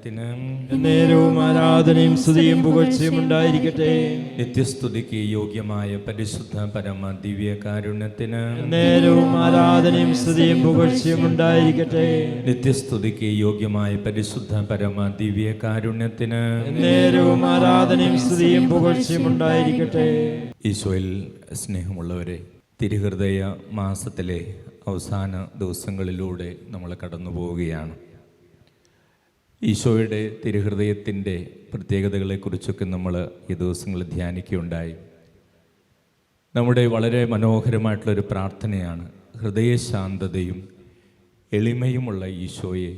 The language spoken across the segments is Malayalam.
കാരുണ്യത്തിന് നേരവും ആരാധനയും സ്തുതിയും പുകഴ്ചയും ഉണ്ടായിരിക്കട്ടെ. നിത്യസ്തുതിക്ക് യോഗ്യമായ പരിശുദ്ധ പരമ ദിവ്യ കാരുണ്യത്തിന് നേരവും ആരാധനയും സ്തുതിയും പുകഴ്ചയും ഉണ്ടായിരിക്കട്ടെ. നിത്യസ്തുതിക്ക് യോഗ്യമായ പരിശുദ്ധ പരമ ദിവ്യ കാരുണ്യത്തിന് നേരവും ആരാധനയും സ്തുതിയും പുകഴ്ചയും ഉണ്ടായിരിക്കട്ടെ. ഈശോയിൽ സ്നേഹമുള്ളവരെ, തിരുഹൃദയ മാസത്തിലെ അവസാന ദിവസങ്ങളിലൂടെ നമ്മൾ കടന്നു പോവുകയാണ്. ഈശോയുടെ തിരുഹൃദയത്തിൻ്റെ പ്രത്യേകതകളെക്കുറിച്ചൊക്കെ നമ്മൾ ഈ ദിവസങ്ങളിൽ ധ്യാനിക്കുകയുണ്ടായി. നമ്മുടെ വളരെ മനോഹരമായിട്ടുള്ളൊരു പ്രാർത്ഥനയാണ്, ഹൃദയശാന്തതയും എളിമയുമുള്ള ഈശോയെ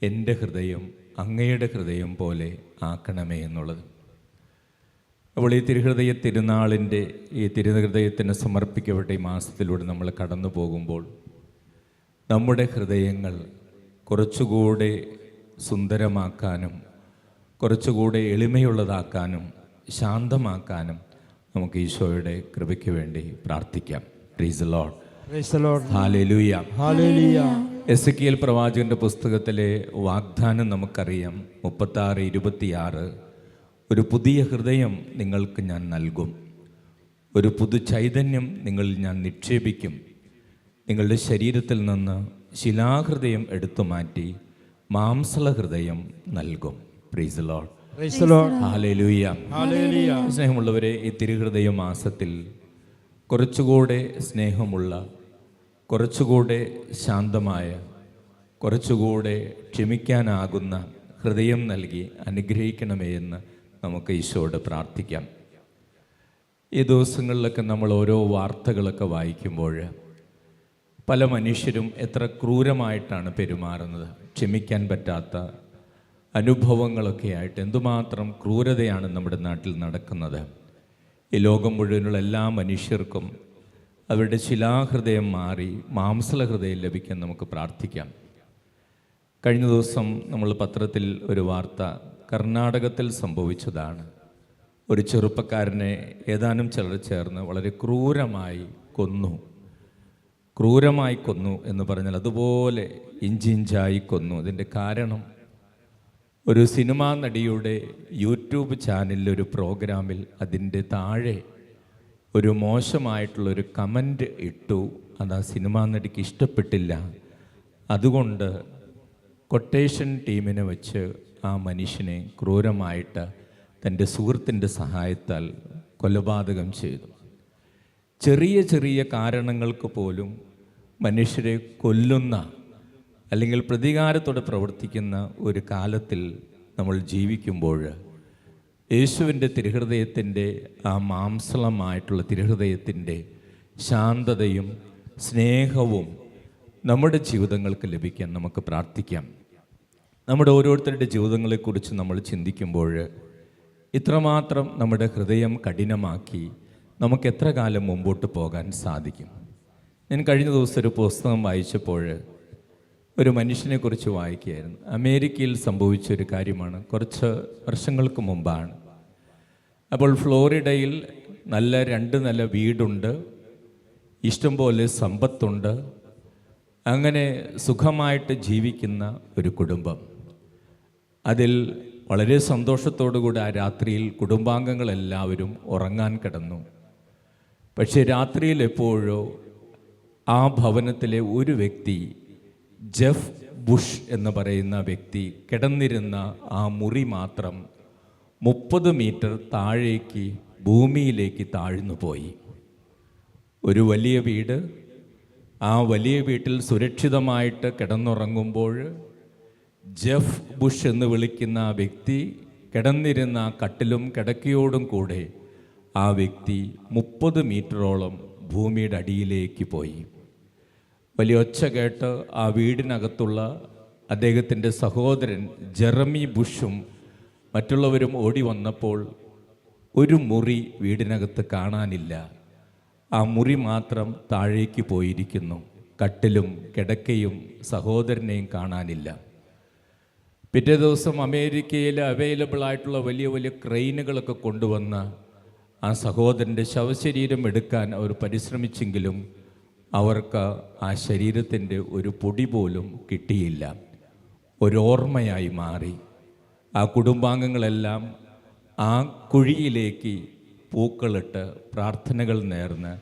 എൻ്റെ ഹൃദയം അങ്ങയുടെ ഹൃദയം പോലെ ആക്കണമേ എന്നുള്ളത്. അപ്പോൾ ഈ തിരുഹൃദയ തിരുനാളിൻ്റെ ഈ തിരുഹൃദയത്തിന് സമർപ്പിക്കപ്പെട്ട ഈ മാസത്തിലൂടെ നമ്മൾ കടന്നു പോകുമ്പോൾ നമ്മുടെ ഹൃദയങ്ങൾ കുറച്ചുകൂടെ സുന്ദരമാക്കാനും കുറച്ചുകൂടെ എളിമയുള്ളതാക്കാനും ശാന്തമാക്കാനും നമുക്ക് ഈശോയുടെ കൃപയ്ക്ക് വേണ്ടി പ്രാർത്ഥിക്കാം. Price the lord. Praise the lord. Hallelujah. Hallelujah. Ezekiel പ്രവാചകന്റെ പുസ്തകത്തിലെ വാഗ്ദാനം നമുക്കറിയാം. 36:26, ഒരു പുതിയ ഹൃദയം നിങ്ങൾക്ക് ഞാൻ നൽകും, ഒരു പുതു ചൈതന്യം നിങ്ങളിൽ ഞാൻ നിക്ഷേപിക്കും, നിങ്ങളുടെ ശരീരത്തിൽ നിന്ന് ശിലാഹൃദയം എടുത്തു മാറ്റി മാംസള ഹൃദയം നൽകും. Price the lord. Praise the lord. Hallelujah. Hallelujah. സ്നേഹമുള്ളവരെ, ഈ തിരുഹൃദയ മാസത്തിൽ കുറച്ചുകൂടെ സ്നേഹമുള്ള, കുറച്ചുകൂടെ ശാന്തമായ, കുറച്ചുകൂടെ ക്ഷമിക്കാനാകുന്ന ഹൃദയം നൽകി അനുഗ്രഹിക്കണമേ എന്ന് നമുക്ക് ഈശോയോട് പ്രാർത്ഥിക്കാം. ഈ ദിവസങ്ങളിലൊക്കെ നമ്മൾ ഓരോ വാർത്തകളൊക്കെ വായിക്കുമ്പോൾ പല മനുഷ്യരും എത്ര ക്രൂരമായിട്ടാണ് പെരുമാറുന്നത്. ക്ഷമിക്കാൻ പറ്റാത്ത അനുഭവങ്ങളൊക്കെ ആയിട്ട് എന്തുമാത്രം ക്രൂരതയാണ് നമ്മുടെ നാട്ടിൽ നടക്കുന്നത്. ഈ ലോകം മുഴുവനുള്ള എല്ലാ മനുഷ്യർക്കും അവരുടെ ശിലാഹൃദയം മാറി മാംസള ഹൃദയം ലഭിക്കാൻ നമുക്ക് പ്രാർത്ഥിക്കാം. കഴിഞ്ഞ ദിവസം നമ്മൾ പത്രത്തിൽ ഒരു വാർത്ത കർണാടകത്തിൽ സംഭവിച്ചതാണ്. ഒരു ചെറുപ്പക്കാരനെ ഏതാനും ചിലർ ചേർന്ന് വളരെ ക്രൂരമായി കൊന്നു എന്ന് പറഞ്ഞാൽ അതുപോലെ ഇഞ്ചിഞ്ചായി കൊന്നു. അതിൻ്റെ കാരണം ഒരു സിനിമാ നടിയുടെ യൂട്യൂബ് ചാനലിലൊരു പ്രോഗ്രാമിൽ അതിൻ്റെ താഴെ ഒരു മോശമായിട്ടുള്ളൊരു കമൻ്റ് ഇട്ടു. അത് ആ സിനിമാ നടിക്ക് ഇഷ്ടപ്പെട്ടില്ല. അതുകൊണ്ട് കൊട്ടേഷൻ ടീമിനെ വെച്ച് ആ മനുഷ്യനെ ക്രൂരമായിട്ട് തൻ്റെ സുഹൃത്തിൻ്റെ സഹായത്താൽ കൊലപാതകം ചെയ്തു. ചെറിയ ചെറിയ കാരണങ്ങൾക്ക് പോലും മനുഷ്യരെ കൊല്ലുന്ന അല്ലെങ്കിൽ പ്രതികാരത്തോടെ പ്രവർത്തിക്കുന്ന ഒരു കാലത്തിൽ നമ്മൾ ജീവിക്കുമ്പോൾ യേശുവിൻ്റെ തിരുഹൃദയത്തിൻ്റെ ആ മാംസളമായിട്ടുള്ള തിരുഹൃദയത്തിൻ്റെ ശാന്തതയും സ്നേഹവും നമ്മുടെ ജീവിതങ്ങൾക്ക് ലഭിക്കാൻ നമുക്ക് പ്രാർത്ഥിക്കാം. നമ്മുടെ ഓരോരുത്തരുടെ ജീവിതങ്ങളെക്കുറിച്ച് നമ്മൾ ചിന്തിക്കുമ്പോൾ ഇത്രമാത്രം നമ്മുടെ ഹൃദയം കഠിനമാക്കി നമുക്ക് എത്ര കാലം മുമ്പോട്ട് പോകാൻ സാധിക്കും? ഞാൻ കഴിഞ്ഞ ദിവസം ഒരു പുസ്തകം വായിച്ചപ്പോൾ ഒരു മനുഷ്യനെക്കുറിച്ച് വായിക്കുകയായിരുന്നു. അമേരിക്കയിൽ സംഭവിച്ചൊരു കാര്യമാണ്. കുറച്ച് വർഷങ്ങൾക്ക് മുമ്പാണ്. അപ്പോൾ ഫ്ലോറിഡയിൽ നല്ല 2 നില വീടുണ്ട്, ഇഷ്ടംപോലെ സമ്പത്തുണ്ട്, അങ്ങനെ സുഖമായിട്ട് ജീവിക്കുന്ന ഒരു കുടുംബം. അതിൽ വളരെ സന്തോഷത്തോടുകൂടി ആ രാത്രിയിൽ കുടുംബാംഗങ്ങളെല്ലാവരും ഉറങ്ങാൻ കിടന്നു. പക്ഷേ രാത്രിയിൽ എപ്പോഴോ ആ ഭവനത്തിലെ ഒരു വ്യക്തി, ജെഫ് ബുഷ് എന്ന് പറയുന്ന വ്യക്തി, കിടന്നിരുന്ന ആ മുറി മാത്രം 30 മീറ്റർ താഴേക്ക് ഭൂമിയിലേക്ക് താഴ്ന്നു പോയി. ഒരു വലിയ വീട്, ആ വലിയ വീട്ടിൽ സുരക്ഷിതമായിട്ട് കിടന്നുറങ്ങുമ്പോൾ ജെഫ് ബുഷ് എന്ന് വിളിക്കുന്ന ആ വ്യക്തി കിടന്നിരുന്ന ആ കട്ടിലും കിടക്കയോടും കൂടെ ആ വ്യക്തി 30 മീറ്ററോളം ഭൂമിയുടെ അടിയിലേക്ക് പോയി. വലിയ ഒച്ച കേട്ട് ആ വീടിനകത്തുള്ള അദ്ദേഹത്തിൻ്റെ സഹോദരൻ ജെറമി ബുഷും മറ്റുള്ളവരും ഓടി വന്നപ്പോൾ ഒരു മുറി വീടിനകത്ത് കാണാനില്ല. ആ മുറി മാത്രം താഴേക്ക് പോയിരിക്കുന്നു. കട്ടിലും കിടക്കയും സഹോദരനെയും കാണാനില്ല. പിറ്റേ ദിവസം അമേരിക്കയിൽ അവൈലബിൾ ആയിട്ടുള്ള വലിയ വലിയ ക്രെയിനുകളൊക്കെ കൊണ്ടുവന്ന് ആ സഹോദരൻ്റെ ശവശരീരം എടുക്കാൻ അവർ പരിശ്രമിച്ചെങ്കിലും അവർക്ക് ആ ശരീരത്തിൻ്റെ ഒരു പൊടി പോലും കിട്ടിയില്ല. ഒരോർമ്മയായി മാറി. ആ കുടുംബാംഗങ്ങളെല്ലാം ആ കുഴിയിലേക്ക് പൂക്കളിട്ട് പ്രാർത്ഥനകൾ നേർന്ന്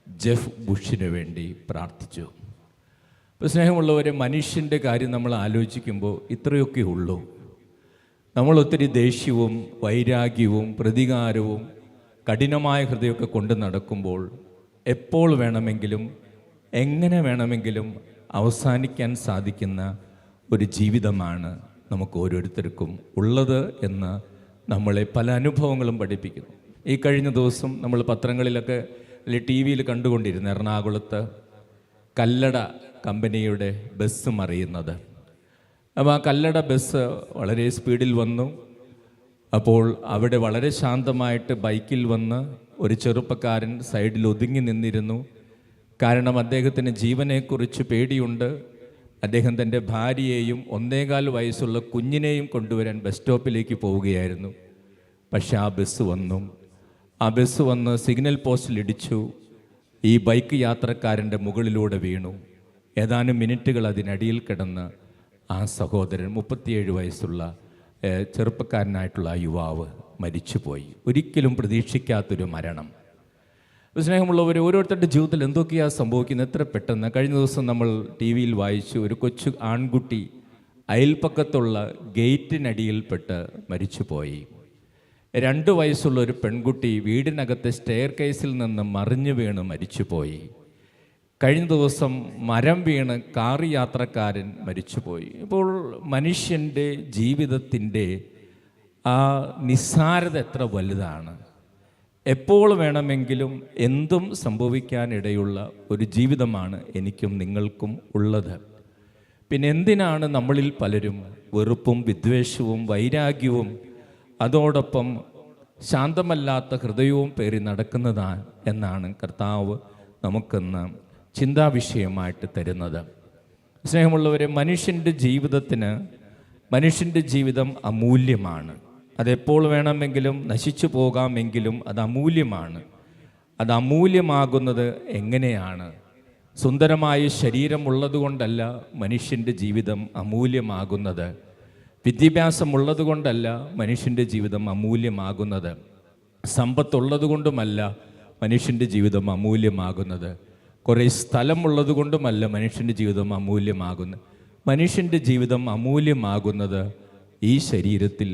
ജെഫ് ബുഷിന് വേണ്ടി പ്രാർത്ഥിച്ചു. ഇപ്പോൾ സ്നേഹമുള്ളവരെ, മനുഷ്യൻ്റെ കാര്യം നമ്മൾ ആലോചിക്കുമ്പോൾ ഇത്രയൊക്കെ ഉള്ളൂ. നമ്മൾ ഒത്തിരി ദേഷ്യവും വൈരാഗ്യവും പ്രതികാരവും കഠിനമായ ഹൃദയമൊക്കെ കൊണ്ട് നടക്കുമ്പോൾ എപ്പോൾ വേണമെങ്കിലും എങ്ങനെ വേണമെങ്കിലും അവസാനിക്കാൻ സാധിക്കുന്ന ഒരു ജീവിതമാണ് നമുക്ക് ഓരോരുത്തർക്കും ഉള്ളത് എന്ന് നമ്മളെ പല അനുഭവങ്ങളും പഠിപ്പിക്കുന്നു. ഈ കഴിഞ്ഞ ദിവസം നമ്മൾ പത്രങ്ങളിലൊക്കെ അല്ലെങ്കിൽ ടി വിയിൽ കണ്ടുകൊണ്ടിരുന്നു എറണാകുളത്ത് കല്ലട കമ്പനിയുടെ ബസ് മറിയുന്നത്. അപ്പോൾ ആ കല്ലട ബസ് വളരെ സ്പീഡിൽ വന്നു. അപ്പോൾ അവിടെ വളരെ ശാന്തമായിട്ട് ബൈക്കിൽ വന്ന് ഒരു ചെറുപ്പക്കാരൻ സൈഡിൽ ഒതുങ്ങി നിന്നിരുന്നു. കാരണം അദ്ദേഹത്തിന് ജീവനെക്കുറിച്ച് പേടിയുണ്ട്. അദ്ദേഹം തൻ്റെ ഭാര്യയെയും 1.25 വയസ്സുള്ള കുഞ്ഞിനെയും കൊണ്ടുവരാൻ ബസ് സ്റ്റോപ്പിലേക്ക് പോവുകയായിരുന്നു. പക്ഷെ ആ ബസ് വന്ന് സിഗ്നൽ പോസ്റ്റിൽ ഇടിച്ചു. ഈ ബൈക്ക് യാത്രക്കാരൻ്റെ മുകളിലൂടെ വീണു. ഏതാനും മിനിറ്റുകൾ അതിനടിയിൽ കിടന്ന് ആ സഹോദരൻ 37 വയസ്സുള്ള ചെറുപ്പക്കാരനായിട്ടുള്ള ആ യുവാവ് മരിച്ചുപോയി. ഒരിക്കലും പ്രതീക്ഷിക്കാത്തൊരു മരണം. സ്നേഹമുള്ളവർ, ഓരോരുത്തരുടെ ജീവിതത്തിൽ എന്തൊക്കെയാണ് സംഭവിക്കുന്നത് എത്ര പെട്ടെന്ന്. കഴിഞ്ഞ ദിവസം നമ്മൾ ടി വിയിൽ വായിച്ചു, ഒരു കൊച്ചു ആൺകുട്ടി അയൽപ്പക്കത്തുള്ള ഗേറ്റിനടിയിൽപ്പെട്ട് മരിച്ചുപോയി. 2 വയസ്സുള്ള ഒരു പെൺകുട്ടി വീടിനകത്തെ സ്റ്റെയർ കേസിൽ നിന്ന് മറിഞ്ഞു വീണ് മരിച്ചുപോയി. കഴിഞ്ഞ ദിവസം മരം വീണ് കാറ് യാത്രക്കാരൻ മരിച്ചുപോയി. ഇപ്പോൾ മനുഷ്യൻ്റെ ജീവിതത്തിൻ്റെ ആ നിസ്സാരത എത്ര വലുതാണ്. എപ്പോൾ വേണമെങ്കിലും എന്തും സംഭവിക്കാനിടയുള്ള ഒരു ജീവിതമാണ് എനിക്കും നിങ്ങൾക്കും ഉള്ളത്. പിന്നെ എന്തിനാണ് നമ്മളിൽ പലരും വെറുപ്പും വിദ്വേഷവും വൈരാഗ്യവും അതോടൊപ്പം ശാന്തമല്ലാത്ത ഹൃദയവും പേറി നടക്കുന്നതാ എന്നാണ് കർത്താവ് നമുക്കിന്ന് ചിന്താവിഷയമായിട്ട് തരുന്നത്. സ്നേഹമുള്ളവരെ, മനുഷ്യൻ്റെ ജീവിതം അമൂല്യമാണ്. അതെപ്പോൾ വേണമെങ്കിലും നശിച്ചു പോകാമെങ്കിലും അത് അമൂല്യമാണ്. അത് അമൂല്യമാകുന്നത് എങ്ങനെയാണ്? സുന്ദരമായ ശരീരമുള്ളതുകൊണ്ടല്ല മനുഷ്യൻ്റെ ജീവിതം അമൂല്യമാകുന്നത്. വിദ്യാഭ്യാസമുള്ളതുകൊണ്ടല്ല മനുഷ്യൻ്റെ ജീവിതം അമൂല്യമാകുന്നത്. സമ്പത്തുള്ളത് കൊണ്ടുമല്ല മനുഷ്യൻ്റെ ജീവിതം അമൂല്യമാകുന്നത്. കുറേ സ്ഥലമുള്ളത് കൊണ്ടുമല്ല മനുഷ്യൻ്റെ ജീവിതം അമൂല്യമാകുന്നത്. മനുഷ്യൻ്റെ ജീവിതം അമൂല്യമാകുന്നത് ഈ ശരീരത്തിൽ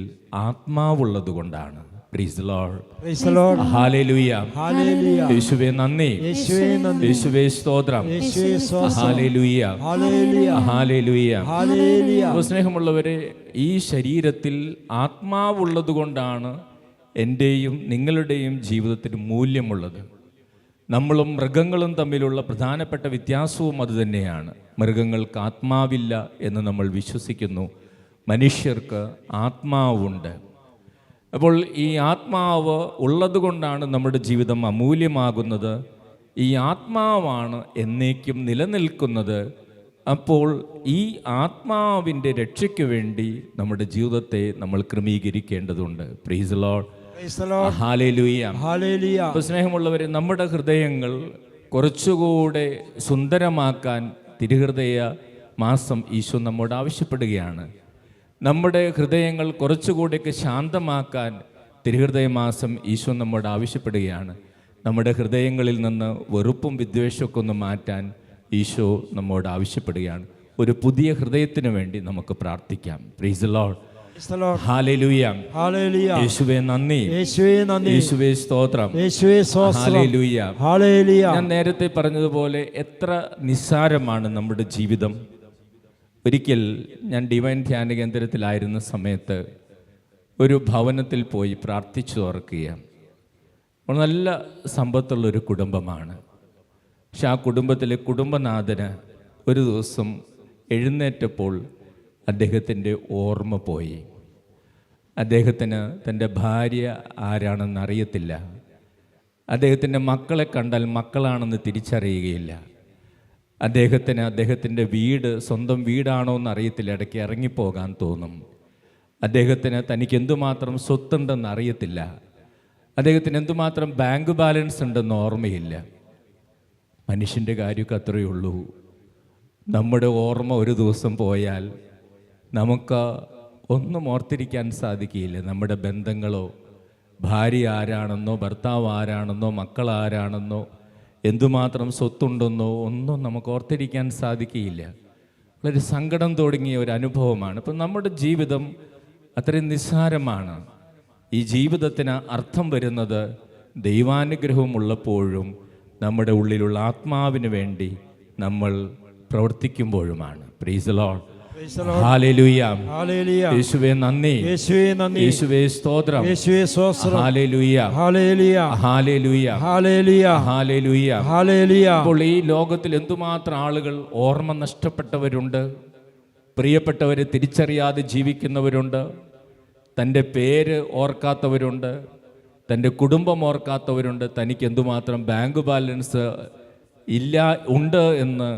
ആത്മാവുള്ളത് കൊണ്ടാണ്. Price the lord. Praise the lord. Hallelujah. Hallelujah. യേശുവേ നന്ദി. യേശുവേ നന്ദി. യേശുവേ സ്തോത്രം. യേശുവേ സ്തോത്രം. ഹല്ലേലൂയ. ഹല്ലേലൂയ. ഹല്ലേലൂയ. ഹല്ലേലൂയ. സ്നേഹമുള്ളവരെ, ഈ ശരീരത്തിൽ ആത്മാവുള്ളത് കൊണ്ടാണ് എൻ്റെയും നിങ്ങളുടെയും ജീവിതത്തിന് മൂല്യമുള്ളത്. നമ്മളും മൃഗങ്ങളും തമ്മിലുള്ള പ്രധാനപ്പെട്ട വ്യത്യാസവും അതുതന്നെയാണ്. മൃഗങ്ങൾക്ക് ആത്മാവില്ല എന്ന് നമ്മൾ വിശ്വസിക്കുന്നു. മനുഷ്യർക്ക് ആത്മാവുണ്ട്. അപ്പോൾ ഈ ആത്മാവ് ഉള്ളത് കൊണ്ടാണ് നമ്മുടെ ജീവിതം അമൂല്യമാകുന്നത്. ഈ ആത്മാവാണ് എന്നേക്കും നിലനിൽക്കുന്നത്. അപ്പോൾ ഈ ആത്മാവിൻ്റെ രക്ഷയ്ക്ക് വേണ്ടി നമ്മുടെ ജീവിതത്തെ നമ്മൾ ക്രമീകരിക്കേണ്ടതുണ്ട്. Praise the lord. Praise the lord. Hallelujah. Hallelujah. അപ്പോൾ സ്നേഹമുള്ളവരെ, നമ്മുടെ ഹൃദയങ്ങൾ കുറച്ചുകൂടെ സുന്ദരമാക്കാൻ തിരുഹൃദയ മാസം ഈശോ നമ്മോട് ആവശ്യപ്പെടുകയാണ്. നമ്മുടെ ഹൃദയങ്ങൾ കുറച്ചുകൂടെയൊക്കെ ശാന്തമാക്കാൻ തിരുഹൃദയ മാസം ഈശോ നമ്മോട് ആവശ്യപ്പെടുകയാണ്. നമ്മുടെ ഹൃദയങ്ങളിൽ നിന്ന് വെറുപ്പും വിദ്വേഷമൊക്കെ ഒന്ന് മാറ്റാൻ ഈശോ നമ്മോട് ആവശ്യപ്പെടുകയാണ്. ഒരു പുതിയ ഹൃദയത്തിന് വേണ്ടി നമുക്ക് പ്രാർത്ഥിക്കാം. Price the lord. Hallelujah. Hallelujah. യേശുവേ നന്ദി. യേശുവേ നന്ദി. യേശുവേ സ്തോത്രം. യേശുവേ സ്തോത്രം. ഹല്ലേലൂയ. ഹല്ലേലൂയ. ഞാൻ നേരത്തെ പറഞ്ഞതുപോലെ എത്ര നിസ്സാരമാണ് നമ്മുടെ ജീവിതം. ഒരിക്കൽ ഞാൻ ഡിവൈൻ ധ്യാന കേന്ദ്രത്തിലായിരുന്ന സമയത്ത് ഒരു ഭവനത്തിൽ പോയി പ്രാർത്ഥിച്ചു ഓർക്കുകയാണ്. നല്ല സമ്പത്തുള്ളൊരു കുടുംബമാണ്. പക്ഷെ ആ കുടുംബത്തിലെ കുടുംബനാഥന് ഒരു ദിവസം എഴുന്നേറ്റപ്പോൾ അദ്ദേഹത്തിൻ്റെ ഓർമ്മ പോയി. അദ്ദേഹത്തിന് തൻ്റെ ഭാര്യ ആരാണെന്ന് അറിയത്തില്ല. അദ്ദേഹത്തിൻ്റെ മക്കളെ കണ്ടാൽ മക്കളാണെന്ന് തിരിച്ചറിയുകയില്ല. അദ്ദേഹത്തിൻ്റെ വീട് സ്വന്തം വീടാണോ എന്ന് അറിയത്തില്ല. ഇടയ്ക്ക് ഇറങ്ങിപ്പോകാൻ തോന്നും. അദ്ദേഹത്തിന് തനിക്ക് എന്തുമാത്രം സ്വത്തുണ്ടെന്ന് അറിയത്തില്ല. അദ്ദേഹത്തിന് എന്തുമാത്രം ബാങ്ക് ബാലൻസ് ഉണ്ടെന്ന് ഓർമ്മയില്ല. മനുഷ്യൻ്റെ കാര്യമൊക്കെ അത്രയേ ഉള്ളൂ. നമ്മുടെ ഓർമ്മ ഒരു ദിവസം പോയാൽ നമുക്ക് ഒന്നും ഓർത്തിരിക്കാൻ സാധിക്കുകയില്ല. നമ്മുടെ ബന്ധങ്ങളോ, ഭാര്യ ആരാണെന്നോ, ഭർത്താവ് ആരാണെന്നോ, മക്കൾ ആരാണെന്നോ, എന്തുമാത്രം സ്വത്തുണ്ടെന്നോ ഒന്നും നമുക്ക് ഓർത്തിരിക്കാൻ സാധിക്കുകയില്ല. വളരെ സങ്കടം തുടങ്ങിയ ഒരു അനുഭവമാണ്. ഇപ്പം നമ്മുടെ ജീവിതം അത്രയും നിസ്സാരമാണ്. ഈ ജീവിതത്തിന് അർത്ഥം വരുന്നത് ദൈവാനുഗ്രഹം ഉള്ളപ്പോഴും നമ്മുടെ ഉള്ളിലുള്ള ആത്മാവിന് വേണ്ടി നമ്മൾ പ്രവർത്തിക്കുമ്പോഴുമാണ്. Praise the lord. Hallelujah. Hallelujah. യേശുവേ നന്ദി. യേശുവേ നന്ദി. യേശുവേ സ്തോത്രം. യേശുവേ സ്തോത്രം. Hallelujah. Hallelujah. Hallelujah. Hallelujah. Hallelujah. Hallelujah. അപ്പോൾ ഈ ലോകത്തിൽ എന്തുമാത്രം ആളുകൾ ഓർമ്മ നഷ്ടപ്പെട്ടവരുണ്ട്, പ്രിയപ്പെട്ടവരെ തിരിച്ചറിയാതെ ജീവിക്കുന്നവരുണ്ട്, തൻ്റെ പേര് ഓർക്കാത്തവരുണ്ട്, തൻ്റെ കുടുംബം ഓർക്കാത്തവരുണ്ട്, തനിക്ക് എന്തുമാത്രം ബാങ്ക് ബാലൻസ് ഉണ്ട് എന്ന്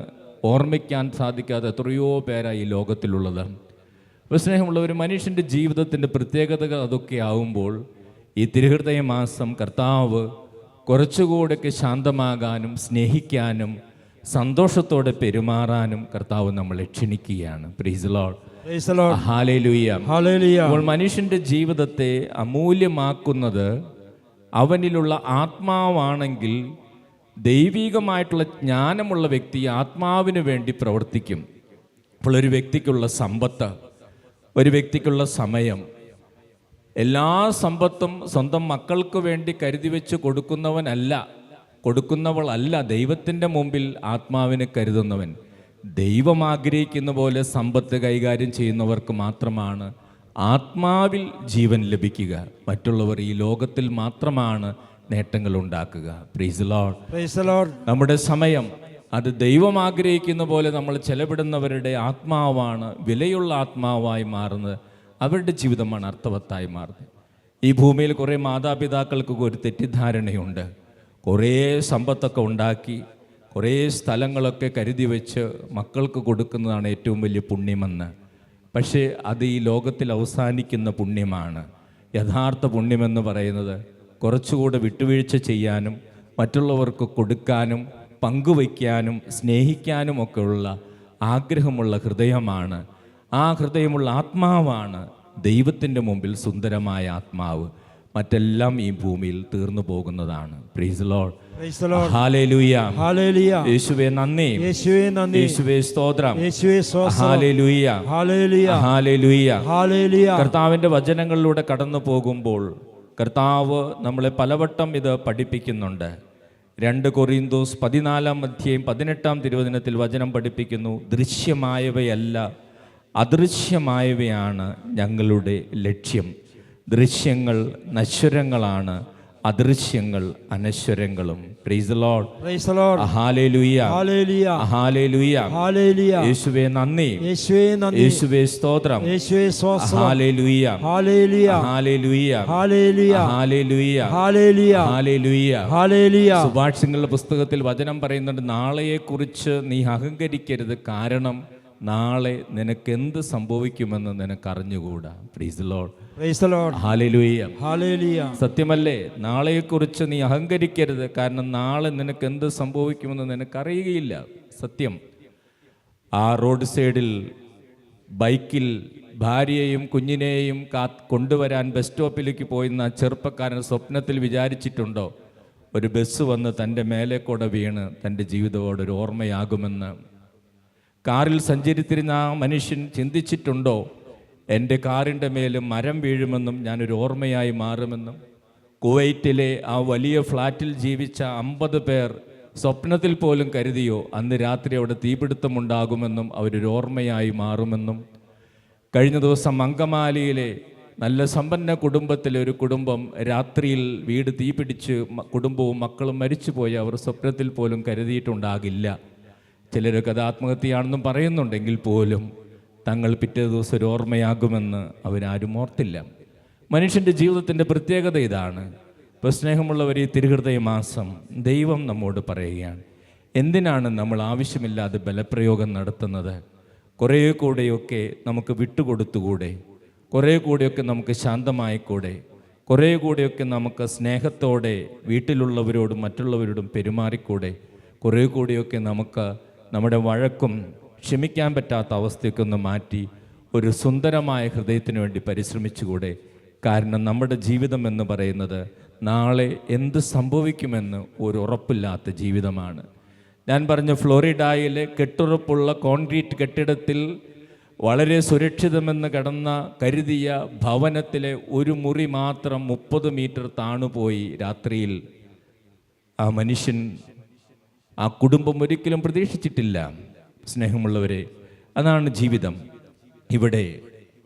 ഓർമ്മിക്കാൻ സാധിക്കാതെ എത്രയോ പേരായി ഈ ലോകത്തിലുള്ളത്. അപ്പോൾ സ്നേഹമുള്ള ഒരു മനുഷ്യൻ്റെ ജീവിതത്തിൻ്റെ പ്രത്യേകതകൾ അതൊക്കെ ആവുമ്പോൾ ഈ തിരുഹൃദയ മാസം കർത്താവ് കുറച്ചുകൂടെയൊക്കെ ശാന്തമാകാനും സ്നേഹിക്കാനും സന്തോഷത്തോടെ പെരുമാറാനും കർത്താവ് നമ്മളെ ക്ഷണിക്കുകയാണ്. Price the lord. Praise the lord. Hallelujah. Hallelujah. അപ്പോൾ മനുഷ്യൻ്റെ ജീവിതത്തെ അമൂല്യമാക്കുന്നത് അവനിലുള്ള ആത്മാവാണെങ്കിൽ, ദൈവികമായിട്ടുള്ള ജ്ഞാനമുള്ള വ്യക്തി ആത്മാവിന് വേണ്ടി പ്രവർത്തിക്കും. അപ്പോൾ ഒരു വ്യക്തിക്കുള്ള സമ്പത്ത്, ഒരു വ്യക്തിക്കുള്ള സമയം, എല്ലാ സമ്പത്തും സ്വന്തം മക്കൾക്ക് വേണ്ടി കരുതി വെച്ച് കൊടുക്കുന്നവളല്ല ദൈവത്തിൻ്റെ മുമ്പിൽ ആത്മാവിനെ കരുതുന്നവൻ. ദൈവം ആഗ്രഹിക്കുന്ന പോലെ സമ്പത്ത് കൈകാര്യം ചെയ്യുന്നവർക്ക് മാത്രമാണ് ആത്മാവിൽ ജീവൻ ലഭിക്കുക. മറ്റുള്ളവർ ഈ ലോകത്തിൽ മാത്രമാണ് നേട്ടങ്ങൾ ഉണ്ടാക്കുക. Price the lord. Praise the Lord. നമ്മുടെ സമയം അത് ദൈവം ആഗ്രഹിക്കുന്ന പോലെ നമ്മൾ ചെലവിടുന്നവരുടെ ആത്മാവാണ് വിലയുള്ള ആത്മാവായി മാറുന്നത്. അവരുടെ ജീവിതമാണ് അർത്ഥവത്തായി മാറുന്നത്. ഈ ഭൂമിയിൽ കുറേ മാതാപിതാക്കൾക്ക് ഒരു തെറ്റിദ്ധാരണയുണ്ട്. കുറേ സമ്പത്തൊക്കെ ഉണ്ടാക്കി കുറേ സ്ഥലങ്ങളൊക്കെ കരുതി വെച്ച് മക്കൾക്ക് കൊടുക്കുന്നതാണ് ഏറ്റവും വലിയ പുണ്യമെന്ന്. പക്ഷേ അത് ഈ ലോകത്തിൽ അവസാനിക്കുന്ന പുണ്യമാണ്. യഥാർത്ഥ പുണ്യമെന്ന് പറയുന്നത് കുറച്ചുകൂടെ വിട്ടുവീഴ്ച ചെയ്യാനും മറ്റുള്ളവർക്ക് കൊടുക്കാനും പങ്കുവയ്ക്കാനും സ്നേഹിക്കാനും ഒക്കെയുള്ള ആഗ്രഹമുള്ള ഹൃദയമാണ്. ആ ഹൃദയമുള്ള ആത്മാവാണ് ദൈവത്തിൻ്റെ മുമ്പിൽ സുന്ദരമായ ആത്മാവ്. മറ്റെല്ലാം ഈ ഭൂമിയിൽ തീർന്നു പോകുന്നതാണ്. Price the lord. Praise the lord. Hallelujah. Hallelujah. യേശുവേ നന്ദി. യേശുവേ നന്ദി. യേശുവേ സ്തോത്രം. യേശുവേ സ്തോത്രം. ഹല്ലേലൂയ. ഹല്ലേലൂയ. ഹല്ലേലൂയ. ഹല്ലേലൂയ. കർത്താവിൻ്റെ വചനങ്ങളിലൂടെ കടന്നു പോകുമ്പോൾ കർത്താവ് നമ്മളെ പലവട്ടം ഇത് പഠിപ്പിക്കുന്നുണ്ട്. 2 കൊരിന്തോസ് 14:18 തിരുവചനത്തിൽ വചനം പഠിപ്പിക്കുന്നു, ദൃശ്യമായവയല്ല അദൃശ്യമായവയാണ് ഞങ്ങളുടെ ലക്ഷ്യം. ദൃശ്യങ്ങൾ നശ്വരങ്ങളാണ്, അദൃശ്യങ്ങൾ അനശ്വരങ്ങളും. Praise the lord. Praise the lord. Hallelujah. Hallelujah. Hallelujah. Hallelujah. യേശുവേ നന്ദി. യേശുവേ നന്ദി. യേശുവേ സ്തോത്രം. യേശുവേ സ്തോത്രം. Hallelujah. Hallelujah. Hallelujah. Hallelujah. Hallelujah. Hallelujah. Hallelujah. Hallelujah. സുഭാഷിതങ്ങളുടെ പുസ്തകത്തിൽ വചനം പറയുന്നുണ്ട്, നാളെയെക്കുറിച്ച് നീ അഹങ്കരിക്കരുത്, കാരണം നാളെ നിനക്കെന്ത് സംഭവിക്കുമെന്ന് നിനക്കറിഞ്ഞുകൂടാ. Praise the lord. Praise the lord. Hallelujah. Hallelujah. സത്യമല്ലേ? നാളെയെക്കുറിച്ച് നീ അഹങ്കരിക്കരുത്, കാരണം നാളെ നിനക്ക് എന്ത് സംഭവിക്കുമെന്ന് നിനക്കറിയുകയില്ല. സത്യം. ആ റോഡ് സൈഡിൽ ബൈക്കിൽ ഭാര്യയെയും കുഞ്ഞിനെയും കൊണ്ടുവരാൻ ബസ് സ്റ്റോപ്പിലേക്ക് പോയിരുന്ന ചെറുപ്പക്കാരൻ സ്വപ്നത്തിൽ വിചാരിച്ചിട്ടുണ്ടോ ഒരു ബസ് വന്ന് തൻ്റെ മേലെ കൂടെ വീണ് തൻ്റെ ജീവിതത്തോടൊരു ഓർമ്മയാകുമെന്ന്? കാറിൽ സഞ്ചരിച്ചിരുന്ന ആ മനുഷ്യൻ ചിന്തിച്ചിട്ടുണ്ടോ എൻ്റെ കാറിൻ്റെ മേലും മരം വീഴുമെന്നും ഞാനൊരു ഓർമ്മയായി മാറുമെന്നും? കുവൈറ്റിലെ ആ വലിയ ഫ്ലാറ്റിൽ ജീവിച്ച 50 പേർ സ്വപ്നത്തിൽ പോലും കരുതിയോ അന്ന് രാത്രി അവിടെ തീപിടുത്തമുണ്ടാകുമെന്നും അവരൊരു ഓർമ്മയായി മാറുമെന്നും? കഴിഞ്ഞ ദിവസം അങ്കമാലിയിലെ നല്ല സമ്പന്ന കുടുംബത്തിലെ ഒരു കുടുംബം രാത്രിയിൽ വീട് തീപിടിച്ച് കുടുംബവും മക്കളും മരിച്ചുപോയി. അവർ സ്വപ്നത്തിൽ പോലും കരുതിയിട്ടുണ്ടാകില്ല. ചിലരൊക്കെ അത് ആത്മഹത്യയാണെന്നും പറയുന്നുണ്ടെങ്കിൽ പോലും തങ്ങൾ പിറ്റേ ദിവസം ഒരു ഓർമ്മയാകുമെന്ന് അവരാരും ഓർത്തില്ല. മനുഷ്യൻ്റെ ജീവിതത്തിൻ്റെ പ്രത്യേകത ഇതാണ്. ഇപ്പോൾ സ്നേഹമുള്ളവർ, ഈ തിരുഹൃദയ മാസം ദൈവം നമ്മോട് പറയുകയാണ്, എന്തിനാണ് നമ്മൾ ആവശ്യമില്ലാതെ ബലപ്രയോഗം നടത്തുന്നത്? കുറേ കൂടെയൊക്കെ നമുക്ക് വിട്ടുകൊടുത്തുകൂടെ? കുറേ കൂടെയൊക്കെ നമുക്ക് ശാന്തമായിക്കൂടെ? കുറേ കൂടെയൊക്കെ നമുക്ക് സ്നേഹത്തോടെ വീട്ടിലുള്ളവരോടും മറ്റുള്ളവരോടും പെരുമാറിക്കൂടെ? കുറേ കൂടെയൊക്കെ നമുക്ക് നമ്മുടെ വഴക്കും ക്ഷമിക്കാൻ പറ്റാത്ത അവസ്ഥയൊക്കെ ഒന്ന് മാറ്റി ഒരു സുന്ദരമായ ഹൃദയത്തിന് വേണ്ടി പരിശ്രമിച്ചുകൂടെ? കാരണം നമ്മുടെ ജീവിതം എന്ന് പറയുന്നത് നാളെ എന്ത് സംഭവിക്കുമെന്ന് ഒരു ഉറപ്പില്ലാത്ത ജീവിതമാണ്. ഞാൻ പറഞ്ഞ ഫ്ലോറിഡയിലെ കെട്ടുറപ്പുള്ള കോൺക്രീറ്റ് കെട്ടിടത്തിൽ വളരെ സുരക്ഷിതമെന്ന് കരുതിയ ഭവനത്തിലെ ഒരു മുറി മാത്രം 30 മീറ്റർ താണുപോയി രാത്രിയിൽ. ആ മനുഷ്യൻ, ആ കുടുംബം ഒരിക്കലും പ്രതീക്ഷിച്ചിട്ടില്ല. സ്നേഹമുള്ളവരെ, അതാണ് ജീവിതം. ഇവിടെ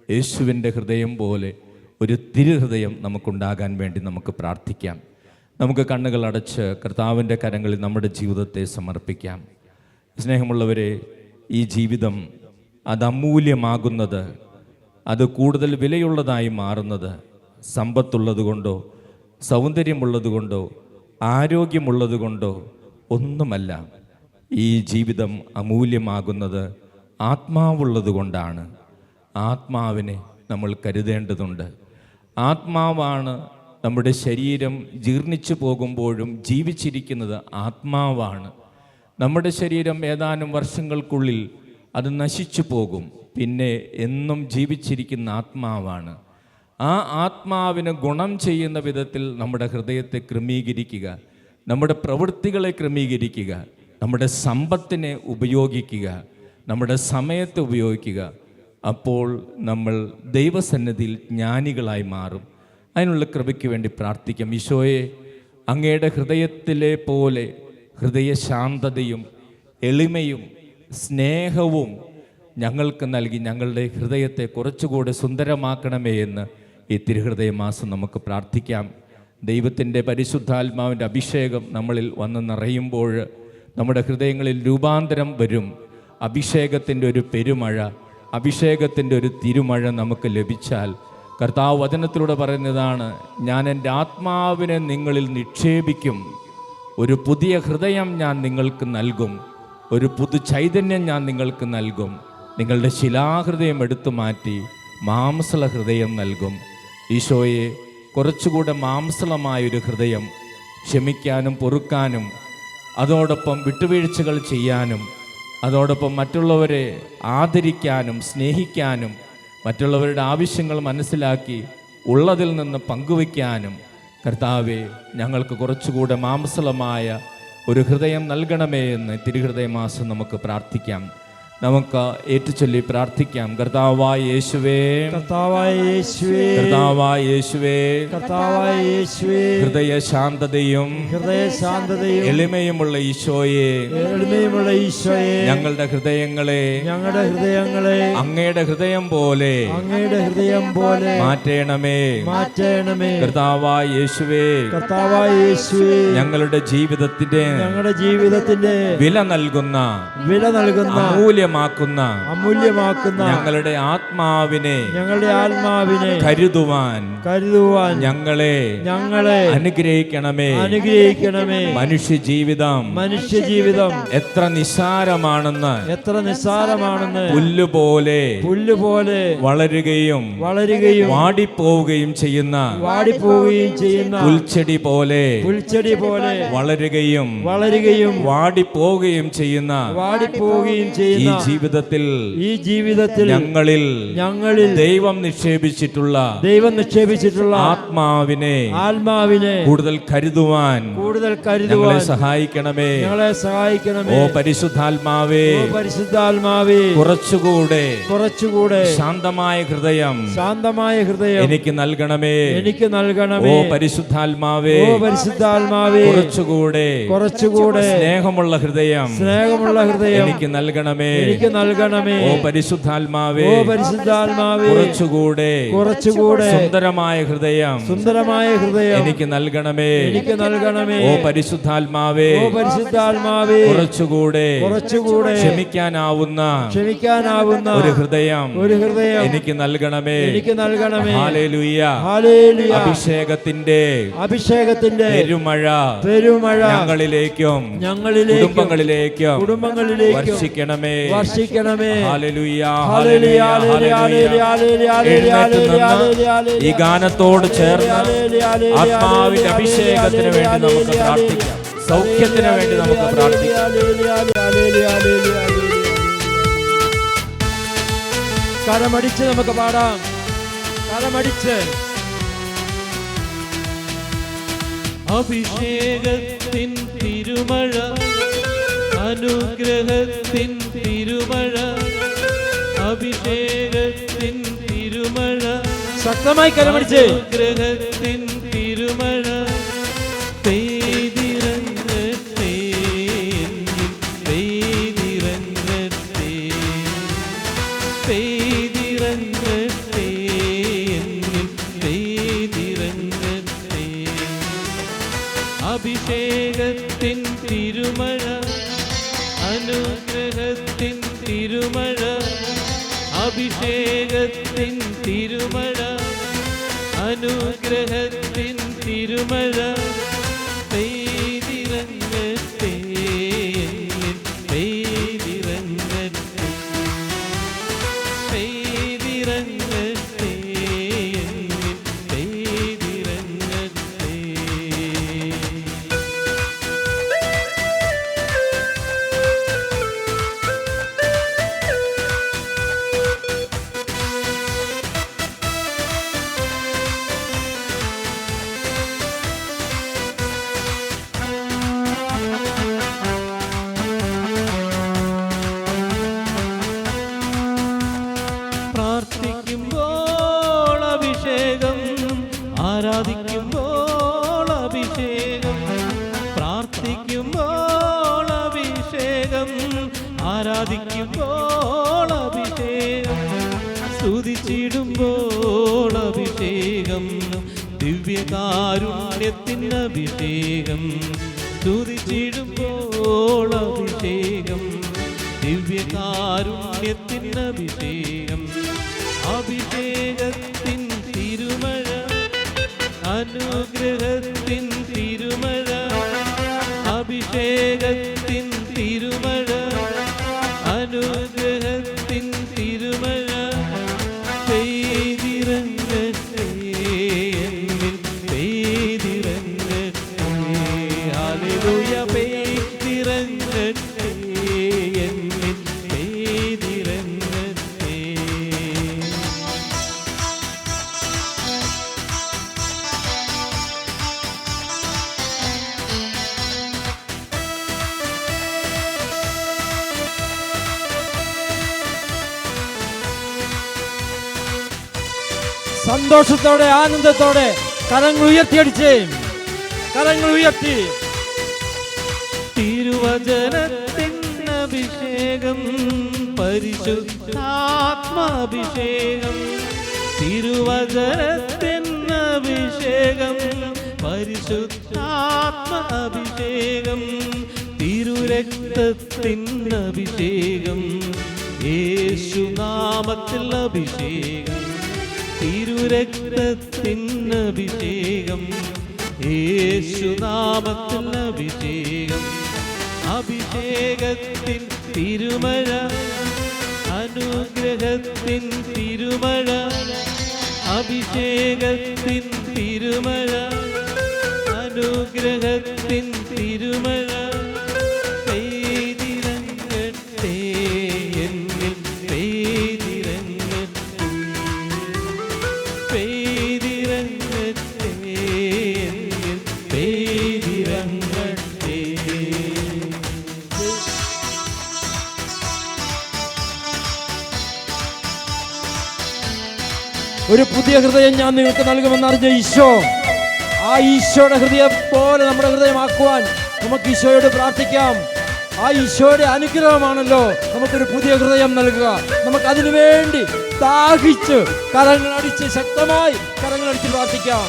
യേശുവിൻ്റെ ഹൃദയം പോലെ ഒരു തിരുഹൃദയം നമുക്കുണ്ടാകാൻ വേണ്ടി നമുക്ക് പ്രാർത്ഥിക്കാം. നമുക്ക് കണ്ണുകൾ അടച്ച് കർത്താവിൻ്റെ കരങ്ങളിൽ നമ്മുടെ ജീവിതത്തെ സമർപ്പിക്കാം. സ്നേഹമുള്ളവരെ, ഈ ജീവിതം അത് അമൂല്യമാകുന്നത്, അത് കൂടുതൽ വിലയുള്ളതായി മാറുന്നത് സമ്പത്തുള്ളത് കൊണ്ടോ സൗന്ദര്യമുള്ളത് കൊണ്ടോ ആരോഗ്യമുള്ളത് കൊണ്ടോ ഒന്നുമല്ല. ഈ ജീവിതം അമൂല്യമാകുന്നത് ആത്മാവുള്ളത് കൊണ്ടാണ്. ആത്മാവിനെ നമ്മൾ കരുതേണ്ടതുണ്ട്. ആത്മാവാണ്. നമ്മുടെ ശരീരം ജീർണിച്ചു പോകുമ്പോഴും ജീവിച്ചിരിക്കുന്നത് ആത്മാവാണ്. നമ്മുടെ ശരീരം ഏതാനും വർഷങ്ങൾക്കുള്ളിൽ അത് നശിച്ചു പോകും. പിന്നെ എന്നും ജീവിച്ചിരിക്കുന്ന ആത്മാവാണ്. ആ ആത്മാവിന് ഗുണം ചെയ്യുന്ന വിധത്തിൽ നമ്മുടെ ഹൃദയത്തെ ക്രമീകരിക്കുക, നമ്മുടെ പ്രവൃത്തികളെ ക്രമീകരിക്കുക, നമ്മുടെ സമ്പത്തിനെ ഉപയോഗിക്കുക, നമ്മുടെ സമയത്തെ ഉപയോഗിക്കുക. അപ്പോൾ നമ്മൾ ദൈവസന്നിധിയിൽ ജ്ഞാനികളായി മാറും. അതിനുള്ള കൃപയ്ക്ക് വേണ്ടി പ്രാർത്ഥിക്കാം. ഈശോയെ, അങ്ങയുടെ ഹൃദയത്തിലെ പോലെ ഹൃദയശാന്തതയും എളിമയും സ്നേഹവും ഞങ്ങൾക്ക് നൽകി ഞങ്ങളുടെ ഹൃദയത്തെ കുറച്ചുകൂടെ സുന്ദരമാക്കണമേ എന്ന് ഈ തിരുഹൃദയ മാസം നമുക്ക് പ്രാർത്ഥിക്കാം. ദൈവത്തിൻ്റെ പരിശുദ്ധാത്മാവിൻ്റെ അഭിഷേകം നമ്മളിൽ വന്ന് നിറയുമ്പോൾ നമ്മുടെ ഹൃദയങ്ങളിൽ രൂപാന്തരം വരും. അഭിഷേകത്തിൻ്റെ ഒരു പെരുമഴ, അഭിഷേകത്തിൻ്റെ ഒരു തിരുമഴ നമുക്ക് ലഭിച്ചാൽ, കർത്താവ് വചനത്തിലൂടെ പറയുന്നതാണ്, ഞാൻ എൻ്റെ ആത്മാവിനെ നിങ്ങളിൽ നിക്ഷേപിക്കും, ഒരു പുതിയ ഹൃദയം ഞാൻ നിങ്ങൾക്ക് നൽകും, ഒരു പുതു ചൈതന്യം ഞാൻ നിങ്ങൾക്ക് നൽകും, നിങ്ങളുടെ ശിലാഹൃദയം എടുത്തു മാറ്റി മാംസള ഹൃദയം നൽകും. ഈശോയെ, കുറച്ചുകൂടെ മാംസളമായൊരു ഹൃദയം, ക്ഷമിക്കാനും പൊറുക്കാനും അതോടൊപ്പം വിട്ടുവീഴ്ചകൾ ചെയ്യാനും അതോടൊപ്പം മറ്റുള്ളവരെ ആദരിക്കാനും സ്നേഹിക്കാനും മറ്റുള്ളവരുടെ ആവശ്യങ്ങൾ മനസ്സിലാക്കി ഉള്ളതിൽ നിന്ന് പങ്കുവയ്ക്കാനും കർത്താവെ, ഞങ്ങൾക്ക് കുറച്ചുകൂടെ മാംസളമായ ഒരു ഹൃദയം നൽകണമേ എന്ന് തിരുഹൃദയ മാസം നമുക്ക് പ്രാർത്ഥിക്കാം. നമുക്ക് ഏറ്റുചൊല്ലി പ്രാർത്ഥിക്കാം. കർത്താവായ യേശുവേ, കർത്താവായ യേശുവേ, കർത്താവായ യേശുവേ, കർത്താവായ യേശുവേ, ഹൃദയശാന്തതയും എളിമയുമുള്ള ഈശോയെ, എളിമയുമുള്ള ഈശോയെ, ഞങ്ങളുടെ ഹൃദയങ്ങളെ അങ്ങയുടെ ഹൃദയം പോലെ മാറ്റണമേ. കർത്താവായ യേശുവേ, ഞങ്ങളുടെ ജീവിതത്തിന്റെ വില നൽകുന്ന അമൂല്യമാക്കുന്ന ഞങ്ങളുടെ ആത്മാവിനെ കരുതുവാൻ ഞങ്ങളെ അനുഗ്രഹിക്കണമേ. മനുഷ്യ ജീവിതം എത്ര നിസ്സാരമാണെന്ന് പുല്ലുപോലെ വളരുകയും വാടിപ്പോവുകയും ചെയ്യുന്ന പുൽച്ചെടി പോലെ വളരുകയും വാടിപ്പോവുകയും ചെയ്യുന്ന ഈ ജീവിതത്തിൽ ഞങ്ങളിൽ ദൈവം നിക്ഷേപിച്ചിട്ടുള്ള ആത്മാവിനെ കൂടുതൽ കരുതുവാൻ ഞങ്ങളെ സഹായിക്കണമേ. ഓ പരിശുദ്ധാത്മാവേ, കുറച്ചുകൂടെ ശാന്തമായ ഹൃദയം എനിക്ക് നൽകണമേ. ഓ പരിശുദ്ധാത്മാവേ, കുറച്ചുകൂടെ സ്നേഹമുള്ള ഹൃദയം എനിക്ക് നൽകണമേ. ഓ പരിശുദ്ധാത്മാവേ, കുറച്ചുകൂടെ സുന്ദരമായ ഹൃദയം എനിക്ക് നൽകണമേ. ഓ പരിശുദ്ധാത്മാവേ, കുറച്ചുകൂടെ ക്ഷമിക്കാനാവുന്ന ഒരു ഹൃദയം എനിക്ക് നൽകണമേ. ഹല്ലേലൂയ. അഭിഷേകത്തിന്റെ പെരുമഴ ഞങ്ങളിലേക്കും കുടുംബങ്ങളിലേക്കും വർഷിക്കണമേ. Hallelujah, hallelujah, hallelujah. ഈ ഗാനത്തോട് ചേർന്ന് ആത്മാവിന്റെ അഭിഷേകത്തിന് വേണ്ടി നമുക്ക് പ്രാർത്ഥിക്കാം. സൗഖ്യത്തിന് വേണ്ടി നമുക്ക് പ്രാർത്ഥിക്കാം. കരമടിച്ച് നമുക്ക് പാടാം. കരമടിച്ച്. അഭിഷേകത്തിൻ തിരുമഴ, അനുഗ്രഹത്തിൻ തിരുമഴ, അഭിഷേകത്തിൻ തിരുമഴ, ശക്തമായി കരമടിച്ച്. അനുഗ്രഹത്തിൻ തിരുമഴ പെയ്തിറങ്ങട്ടെ, പെയ്തിറങ്ങട്ടെ, പെയ്തിറങ്ങട്ടെ, പെയ്തിറങ്ങട്ടെ. അഭിഷേകത്തിൻ തിരുമഴ, അനുഗ്രഹത്തിൻ തിരുമഴ, അഭിഷേകത്തിൻ തിരുമഴ, അനുഗ്രഹത്തിൻ തിരുമഴ പെയ്തിറങ്ങട്ടെ, പെയ്തിറങ്ങട്ടെ, പെയ്തിറങ്ങട്ടെ, പെയ്തിറങ്ങട്ടെ. പ്രാർത്ഥിക്കുമ്പോൾ അഭിഷേകം, ആരാധിക്കുമ്പോൾ അഭിഷേകം, പ്രാർത്ഥിക്കുമ്പോൾ അഭിഷേകം, ആരാധിക്കുമ്പോൾ അഭിഷേകം, സ്തുതിച്ചിടുമ്പോൾ അഭിഷേകം, ദിവ്യകാരുണ്യത്തിൻ അഭിഷേകം, സ്തുതിച്ചിടുമ്പോൾ അഭിഷേകം, ദിവ്യകാരുണ്യത്തിൻ അഭിഷേകം. അഭിഷേകത്തിൻ തിരുമഴ, അനുഗ്രഹത്തിൻ തിരുമഴ, അഭിഷേകത്തിൻ തിരുമഴ, അനുഗ്രഹത്തിൻ തിരുമഴ പെയ്തിറങ്ങട്ടെ, പെയ്തിറങ്ങട്ടെ. ഹല്ലേലൂയ. പെയ്തിറങ്ങട്ടെ, പെയ്തിറങ്ങട്ടെ. സന്തോഷത്തോടെ, ആനന്ദത്തോടെ കരങ്ങൾ ഉയർത്തിയടിച്ച്, കരങ്ങൾ ഉയർത്തി. തിരുവചനത്തിൻ അഭിഷേകം, പരിശുദ്ധാത്മാഭിഷേകം, തിരുവചനത്തിൻ അഭിഷേകം, പരിശുദ്ധാത്മാഭിഷേകം, തിരുരക്തത്തിൻ അഭിഷേകം, യേശുനാമത്തിൽ അഭിഷേകം, തിരുരക്തത്തിൻ അഭിഷേകം, യേശുനാമത്തിൽ അഭിഷേകം. അഭിഷേകത്തിൻ തിരുമഴ, അനുഗ്രഹത്തിൻ തിരുമഴ, അഭിഷേകത്തിൻ തിരുമഴ, അനുഗ്രഹത്തിൻ തിരുമഴ പെയ്തിറങ്ങട്ടെ, എന്നിൽ പെയ്തിറങ്ങട്ടെ, പെയ്തിറങ്ങട്ടെ, എന്നിൽ പെയ്തിറങ്ങട്ടെ. ഒരു പുതിയ ഹൃദയം ഞാൻ നിങ്ങൾക്ക് നൽകുമെന്നറിഞ്ഞ ഈശോ, ആ ഈശോയുടെ ഹൃദയം പോലെ നമ്മുടെ ഹൃദയമാക്കുവാൻ നമുക്ക് ഈശോയോട് പ്രാർത്ഥിക്കാം. ആ ഈശോയുടെ അനുഗ്രഹമാണല്ലോ നമുക്കൊരു പുതിയ ഹൃദയം നൽകുക. നമുക്ക് അതിനു വേണ്ടി ദാഹിച്ച് കരങ്ങളടിച്ച്, ശക്തമായി കരങ്ങളടിച്ച് പ്രാർത്ഥിക്കാം.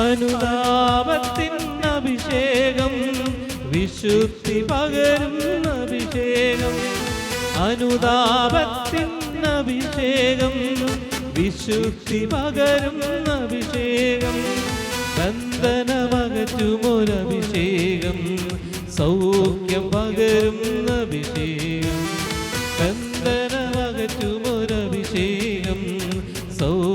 അനുതാപത്തിൻ അഭിഷേകം, വിശുദ്ധി പകരുന്ന അഭിഷേകം, അനുതാപത്തിൻ അഭിഷേകം, വിശുദ്ധി പകരുന്ന അഭിഷേകം, ബന്ധനമകറ്റുമൊരഭിഷേകം, സൗഖ്യം പകരുന്ന അഭിഷേകം, ബന്ധനമകറ്റുമൊരഭിഷേകം, സൗഖ്യം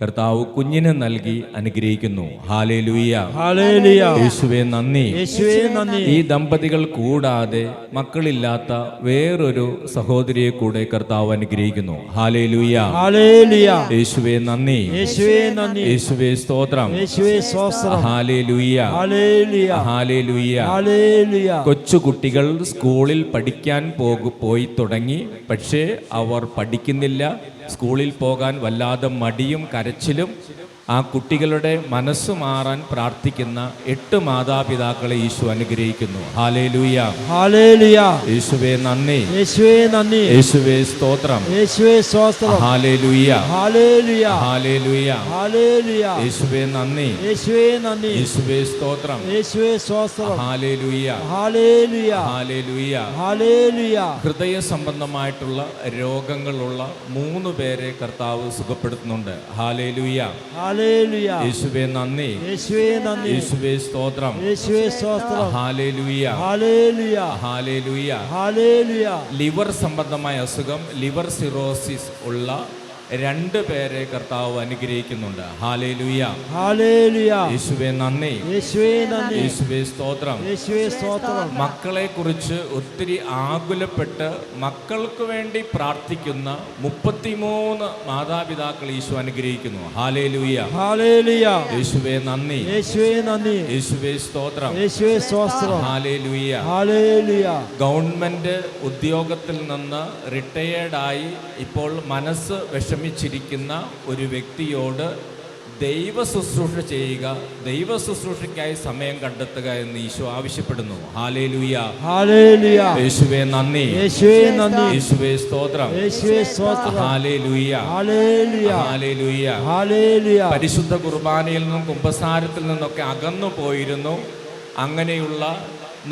കർത്താവ് കുഞ്ഞിനെ നൽകി അനുഗ്രഹിക്കുന്നു. ഹല്ലേലൂയ. ഹല്ലേലൂയ. യേശുവേ നന്ദി. യേശുവേ നന്ദി. ഈ ദമ്പതികൾ കൂടാതെ മക്കളില്ലാത്ത വേറൊരു സഹോദരിയെ കൂടെ കർത്താവ് അനുഗ്രഹിക്കുന്നു. ഹല്ലേലൂയ. ഹല്ലേലൂയ. യേശുവേ നന്ദി. യേശുവേ നന്ദി. യേശുവേ സ്തോത്രം. യേശുവേ സ്തോത്രം. ഹല്ലേലൂയ. ഹല്ലേലൂയ. ഹല്ലേലൂയ. ഹല്ലേലൂയ. കൊച്ചുകുട്ടികൾ സ്കൂളിൽ പഠിക്കാൻ പോയി തുടങ്ങി. പക്ഷേ അവർ പഠിക്കുന്നില്ല. സ്കൂളിൽ പോകാൻ വല്ലാതെ മടിയും കരച്ചിലും. ആ കുട്ടികളുടെ മനസ്സ് മാറാൻ പ്രാർത്ഥിക്കുന്ന 8 മാതാപിതാക്കളെ ഈശോ അനുഗ്രഹിക്കുന്നു. ഹല്ലേലൂയ. ഹല്ലേലൂയ. യേശുവേ നന്ദി. യേശുവേ നന്ദി. യേശുവേ സ്തോത്രം. യേശുവേ സ്തോത്രം. ഹല്ലേലൂയ. ഹല്ലേലൂയ. ഹല്ലേലൂയ. ഹല്ലേലൂയ. യേശുവേ നന്ദി. യേശുവേ നന്ദി. യേശുവേ സ്തോത്രം. യേശുവേ സ്തോത്രം. ഹല്ലേലൂയ. ഹല്ലേലൂയ. ഹല്ലേലൂയ. ഹല്ലേലൂയ. ഹൃദയ സംബന്ധമായിട്ടുള്ള രോഗങ്ങളുള്ള 3 പേരെ കർത്താവ് സുഖപ്പെടുത്തുന്നുണ്ട്. ഹല്ലേലൂയ. ഹല്ലേലൂയ. യേശുവേ നന്ദി. യേശുവേ നന്ദി. യേശുവേ സ്തോത്രം. യേശുവേ സ്തോത്രം. Hallelujah. Hallelujah. Hallelujah. Hallelujah. Liver സംബന്ധമായ അസുഖം, ലിവർ സിറോസിസ് ഉള്ള 2 പേരെ കർത്താവ് അനുഗ്രഹിക്കുന്നുണ്ട്. ഹല്ലേലൂയ. ഹല്ലേലൂയ. യേശുവേ നന്ദി. യേശുവേ നന്ദി. യേശുവേ സ്തോത്രം. യേശുവേ സ്തോത്രം. മക്കളെ കുറിച്ച് ഒത്തിരി ആകുലപ്പെട്ട് മക്കൾക്ക് വേണ്ടി പ്രാർത്ഥിക്കുന്ന 33 മാതാപിതാക്കൾ ഈശോ അനുഗ്രഹിക്കുന്നു. ഹല്ലേലൂയ. ഹല്ലേലൂയ. യേശുവേ നന്ദി. യേശുവേ നന്ദി. യേശുവേ സ്തോത്രം. യേശുവേ സ്തോത്രം. ഹല്ലേലൂയ. ഹല്ലേലൂയ. ഗവൺമെന്റ് ഉദ്യോഗത്തിൽ നിന്ന് റിട്ടയേർഡായി ഇപ്പോൾ മനസ്സ് വിഷമിച്ചിരിക്കുന്ന ഒരു വ്യക്തിയോട് ദൈവ ശുശ്രൂഷ ചെയ്യുക, ദൈവ ശുശ്രൂഷയ്ക്കായി സമയം കണ്ടെത്തുക എന്ന് ഈശോ ആവശ്യപ്പെടുന്നു. ഹല്ലേലൂയ. ഹല്ലേലൂയ. യേശുവേ നന്ദി. യേശുവേ നന്ദി. യേശുവേ സ്തോത്രം. യേശുവേ സ്തോത്രം. ഹല്ലേലൂയ. ഹല്ലേലൂയ. ഹല്ലേലൂയ. ഹല്ലേലൂയ. പരിശുദ്ധ കുർബാനയിൽ നിന്നും കുമ്പസാരത്തിൽ നിന്നൊക്കെ അകന്നു പോയിരുന്നു. അങ്ങനെയുള്ള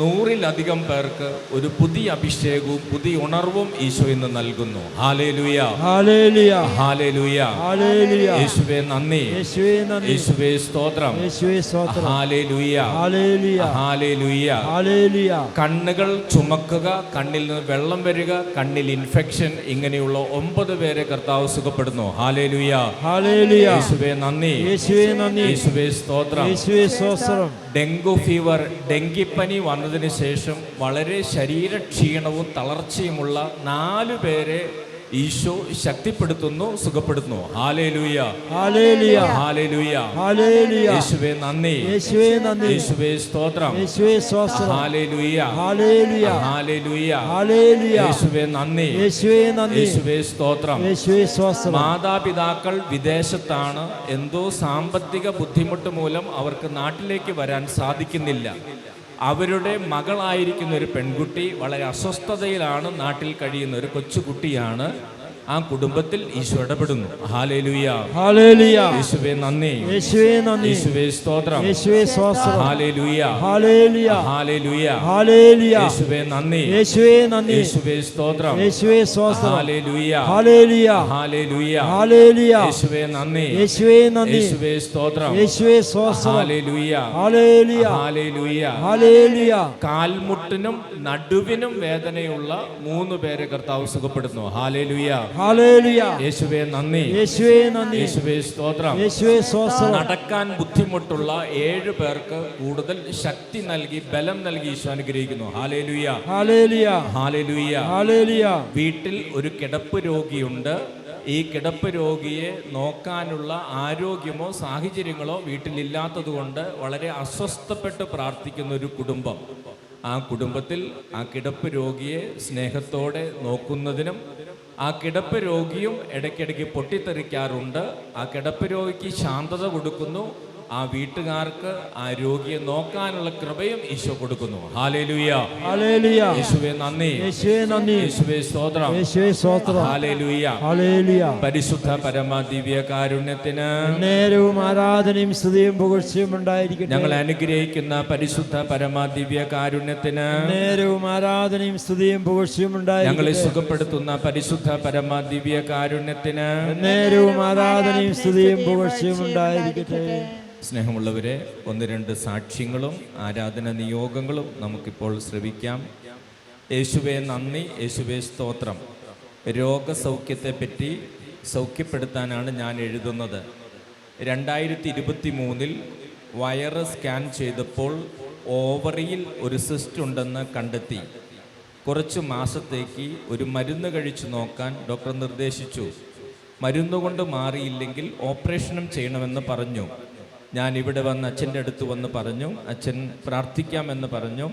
100-ലധികം പേർക്ക് ഒരു പുതിയ അഭിഷേകവും പുതിയ ഉണർവും ഈശോ ഇന്ന് നൽകുന്നു. ഹല്ലേലൂയ. ഹല്ലേലൂയ. ഹല്ലേലൂയ. ഹല്ലേലൂയ. യേശുവേ നന്ദി. യേശുവേ നന്ദി. യേശുവേ സ്തോത്രം. യേശുവേ സ്തോത്രം. ഹല്ലേലൂയ. ഹല്ലേലൂയ. ഹല്ലേലൂയ. ഹല്ലേലൂയ. കണ്ണുകൾ ചുമക്കുക, കണ്ണിൽ നിന്ന് വെള്ളം വരിക, കണ്ണിൽ ഇൻഫെക്ഷൻ, ഇങ്ങനെയുള്ള 9 പേരെ കർത്താവ് സുഖപ്പെടുന്നു. ഹല്ലേലൂയ. ഹല്ലേലൂയ. യേശുവേ നന്ദി. യേശുവേ നന്ദി. യേശുവേ സ്തോത്രം. യേശുവേ സ്തോത്രം. ഡെങ്കു ഫീവർ, ഡെങ്കിപ്പനി വന്നതിന് ശേഷം വളരെ ശരീരക്ഷീണവും തളർച്ചയുമുള്ള 4 പേരെ ഈശോ ശക്തിപ്പെടുത്തുന്നു, സുഖപ്പെടുത്തുന്നു. ഹല്ലേലൂയ. ഹല്ലേലൂയ. ഹല്ലേലൂയ. ഹല്ലേലൂയ. യേശുവേ നന്ദി. യേശുവേ നന്ദി. യേശുവേ സ്തോത്രം. യേശുവേ സ്തോത്രം. ഹല്ലേലൂയ. ഹല്ലേലൂയ. ഹല്ലേലൂയ. ഹല്ലേലൂയ. യേശുവേ നന്ദി. യേശുവേ നന്ദി. യേശുവേ സ്തോത്രം. യേശുവേ സ്തോത്രം. മാതാപിതാക്കൾ വിദേശത്താണ്. എന്തോ സാമ്പത്തിക ബുദ്ധിമുട്ട് മൂലം അവർക്ക് നാട്ടിലേക്ക് വരാൻ സാധിക്കുന്നില്ല. അവരുടെ മകളായിരിക്കുന്ന ഒരു പെൺകുട്ടി വളരെ അസ്വസ്ഥതയിലാണ് നാട്ടിൽ കഴിയുന്ന ഒരു കൊച്ചുകുട്ടിയാണ്. ആ കുടുംബത്തിൽ ഈശോ ഇടപെടുന്നു. ഹല്ലേലൂയ. ഹല്ലേലൂയ. യേശുവേ നന്ദി. യേശുവേ നന്ദി. യേശുവേ സ്തോത്രം. യേശുവേ സ്തോത്രം. ഹല്ലേലൂയ. ഹല്ലേലൂയ. ഹല്ലേലൂയ. ഹല്ലേലൂയ. യേശുവേ നന്ദി. യേശുവേ നന്ദി. യേശുവേ സ്തോത്രം. യേശുവേ സ്തോത്രം. ഹല്ലേലൂയ. ഹല്ലേലൂയ. ഹല്ലേലൂയ. ഹല്ലേലൂയ. യേശുവേ നന്ദി. യേശുവേ നന്ദി. യേശുവേ സ്തോത്രം. യേശുവേ സ്തോത്രം. ഹല്ലേലൂയ. ഹല്ലേലൂയ. ഹല്ലേലൂയ. ഹല്ലേലൂയ. കാൽമുട്ടിനും നടുവിനും വേദനയുള്ള 3 പേരെ കർത്താവ് സുഖപ്പെടുന്നു. ഹല്ലേലൂയ. ഹല്ലേലൂയ. യേശുവേ നന്ദി. യേശുവേ നന്ദി. യേശുവേ സ്തോത്രം. യേശുവേ സ്തോത്രം. നടക്കാൻ ബുദ്ധിമുട്ടുള്ള 7 പേർക്ക് കൂടുതൽ ശക്തി നൽകി ബലം നൽകി ഈശോ അനുഗ്രഹിക്കുന്നു. ഹല്ലേലൂയ. ഹല്ലേലൂയ. ഹല്ലേലൂയ. ഹല്ലേലൂയ. വീട്ടിൽ ഒരു കിടപ്പ് രോഗിയുണ്ട്. ഈ കിടപ്പ് രോഗിയെ നോക്കാനുള്ള ആരോഗ്യമോ സാഹചര്യങ്ങളോ വീട്ടിലില്ലാത്തതുകൊണ്ട് വളരെ അസ്വസ്ഥപ്പെട്ട് പ്രാർത്ഥിക്കുന്ന ഒരു കുടുംബം. ആ കുടുംബത്തിൽ ആ കിടപ്പ് രോഗിയെ സ്നേഹത്തോടെ നോക്കുന്നതിനും ആ കിടപ്പ് രോഗിയും ഇടയ്ക്കിടയ്ക്ക് പൊട്ടിത്തെറിക്കാറുണ്ട്. ആ കിടപ്പ് രോഗിക്ക് ശാന്തത കൊടുക്കുന്നു. ആ വീട്ടുകാർക്ക് ആ രോഗിയെ നോക്കാനുള്ള കൃപയും ഈശോ കൊടുക്കുന്നു. ഹല്ലേലൂയ. ഹല്ലേലൂയ. യേശുവേ നന്ദി. യേശുവേ നന്ദി. യേശുവേ സ്തോത്രം. യേശുവേ സ്തോത്രം. ഹല്ലേലൂയ. ഹല്ലേലൂയ. പരിശുദ്ധ പരമ ദിവ്യ കാരുണ്യത്തിന് നേരവും ആരാധനയും സ്തുതിയും പുകഴ്ചയും ഉണ്ടായിരിക്കട്ടെ. ഞങ്ങൾ അനുഗ്രഹിക്കുന്ന പരിശുദ്ധ പരമ ദിവ്യ കാരുണ്യത്തിന് നേരവും ആരാധനയും സ്തുതിയും പുകഴ്ചയും ഞങ്ങളെ ഉണ്ടായിരിക്കട്ടെ. സുഖപ്പെടുത്തുന്ന പരിശുദ്ധ പരമ ദിവ്യ കാരുണ്യത്തിന് നേരവും ആരാധനയും സ്തുതിയും പുകഴ്ചയും ഉണ്ടായിരിക്കട്ടെ. സ്നേഹമുള്ളവരെ, 1-2 സാക്ഷ്യങ്ങളും ആരാധന നിയോഗങ്ങളും നമുക്കിപ്പോൾ ശ്രവിക്കാം. യേശുവേ നന്ദി. യേശുവേ സ്തോത്രം. രോഗസൗഖ്യത്തെപ്പറ്റി സൗഖ്യപ്പെടുത്താനാണ് ഞാൻ എഴുതുന്നത്. 2023 വയറ് സ്കാൻ ചെയ്തപ്പോൾ ഓവറിയിൽ ഒരു സിസ്റ്റ് ഉണ്ടെന്ന് കണ്ടെത്തി. കുറച്ച് മാസത്തേക്ക് ഒരു മരുന്ന് കഴിച്ചു നോക്കാൻ ഡോക്ടർ നിർദ്ദേശിച്ചു. മരുന്നുകൊണ്ട് മാറിയില്ലെങ്കിൽ ഓപ്പറേഷനും ചെയ്യണമെന്ന് പറഞ്ഞു. ഞാൻ ഇവിടെ വന്ന് അച്ഛൻ്റെ അടുത്ത് വന്ന് പറഞ്ഞു. അച്ഛൻ പ്രാർത്ഥിക്കാമെന്ന് പറഞ്ഞു.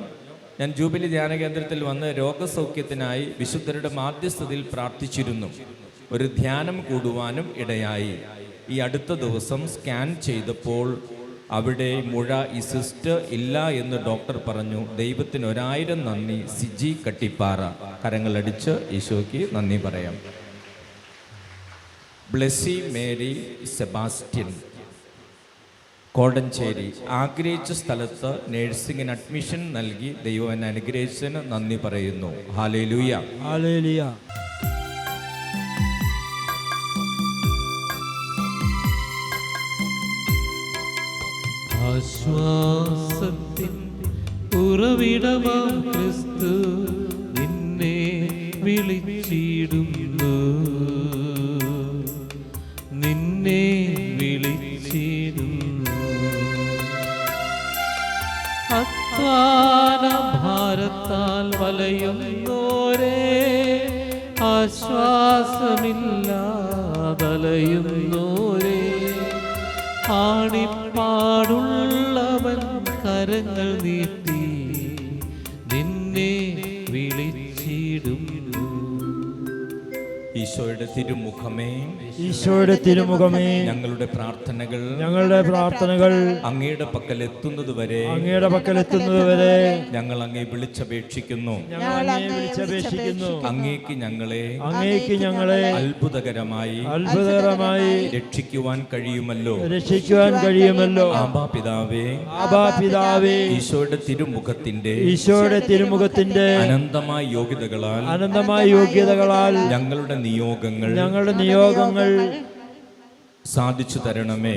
ഞാൻ ജൂബിലി ധ്യാന കേന്ദ്രത്തിൽ വന്ന് രോഗസൗഖ്യത്തിനായി വിശുദ്ധരുടെ മാധ്യസ്ഥതയിൽ പ്രാർത്ഥിച്ചിരുന്നു. ഒരു ധ്യാനം കൂടുവാനും ഇടയായി. ഈ അടുത്ത ദിവസം സ്കാൻ ചെയ്തപ്പോൾ അവിടെ മുഴ, ഈ സിസ്റ്റ് ഇല്ല എന്ന് ഡോക്ടർ പറഞ്ഞു. ദൈവത്തിന് 1000 നന്ദി. സിജി കട്ടിപ്പാറ. കരങ്ങളടിച്ച് ഈശോയ്ക്ക് നന്ദി പറയാം. ബ്ലെസ്സി മേരി സെബാസ്റ്റ്യൻ, കോടഞ്ചേരി. ആഗ്രഹിച്ച സ്ഥലത്ത് നേഴ്സിംഗിന് അഡ്മിഷൻ നൽകി ദൈവം എന്നെ അനുഗ്രഹിച്ചതിന് നന്ദി പറയുന്നു. Hallelujah, hallelujah. ആശ്വാസത്തിൻ ഉറവിടമാം ക്രിസ്തു നിന്നെ വിളിച്ചിടുന്നു, നിന്നെ വിളിച്ചിടുന്നു. അധ്വാന ഭാരത്താൽ വലയുന്നോരേ, ആശ്വാസമില്ലാതലയുന്നോരേ, ആണിപ്പാടുള്ളവൻ കരങ്ങൾ നീട്ടി നിന്നെ വിളിച്ചിടുന്നു. ഈശോയുടെ തിരുമുഖമേ, ഈശോയുടെ തിരുമുഖമേ, ഞങ്ങളുടെ പ്രാർത്ഥനകൾ അങ്ങയുടെ പക്കൽ എത്തുന്നതുവരെ ഞങ്ങൾ അങ്ങേ വിളിച്ചപേക്ഷിക്കുന്നു. അങ്ങേക്ക് ഞങ്ങളെ അത്ഭുതകരമായി രക്ഷിക്കുവാൻ കഴിയുമല്ലോ. ആബാ പിതാവേ, ഈശോയുടെ തിരുമുഖത്തിന്റെ അനന്തമായ യോഗ്യതകളാൽ ഞങ്ങളുടെ നിയോഗങ്ങൾ സാധിച്ചു തരണമേ.